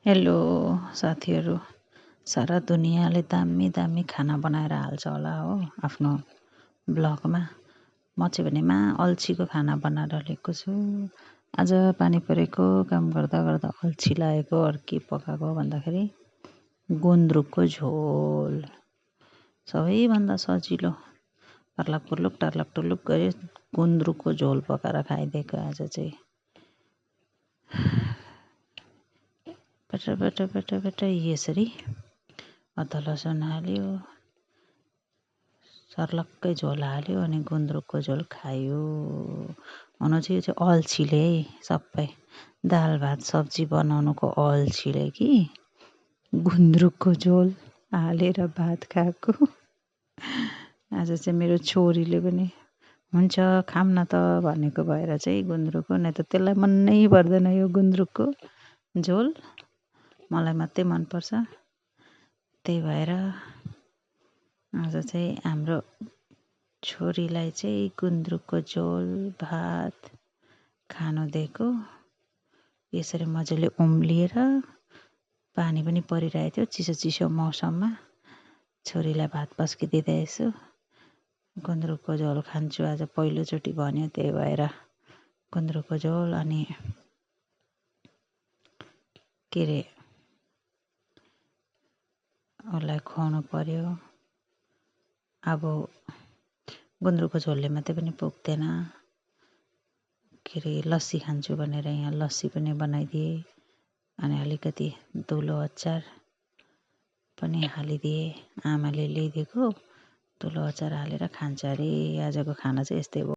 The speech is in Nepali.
हेलो साथीहरू, सारा दुनियाँले दामी दामी खाना बनाएर हाल्छ होला हो आफ्नो ब्लगमा। म चाहिँ भने अल्छीको खाना बनाएर ल्याएको छु। आज पानी परेको काम गर्दा गर्दा अल्छी लागेको। अरू के पकाएको भन्दाखेरि गुन्द्रुकको झोल, सबैभन्दा सजिलो। टार्लाक टुर्लुक गरी गुन्द्रुकको झोल पकाएर खाइदिएको आज चाहिँ। बट यसरी अदुवा लसुन हाल्यो, सर्लक्कै झोल हाल्यो अनि गुन्द्रुकको झोल खायो। हुन चाहिँ यो चाहिँ अल्छीले सबै दाल भात सब्जी बनाउनुको अल्छीले कि गुन्द्रुकको झोल हालेर भात खाएको। आज चाहिँ मेरो छोरीले पनि हुन्छ खाऊँ न त भनेको भएर चाहिँ गुन्द्रुकको, नै त त्यसलाई मनै पर्दैन यो गुन्द्रुकको झोल, मलाई मात्रै मनपर्छ। त्यही भएर आज चाहिँ हाम्रो छोरीलाई चाहिँ गुन्द्रुकको झोल भात खानु दिएको। यसरी मजाले उम्लिएर पानी पनि परिरहेको थियो, चिसो चिसो मौसममा छोरीलाई भात पस्किदिँदैछु। गुन्द्रुकको झोल खान्छु आज, पहिलोचोटि भन्यो, त्यही भएर गुन्द्रुकको झोल अनि के अरे उसलाई खुवाउनु पर्यो। अब गुन्द्रुकको झोलले मात्रै पनि पुग्दैन, के अरे लस्सी खान्छु भनेर यहाँ लस्सी पनि बनाइदिएँ अनि अलिकति धुलो अचार पनि हालिदिएँ। आमाले ल्याइदिएको धुलो अचार हालेर खान्छ अरे। आजको खाना चाहिँ यस्तै हो।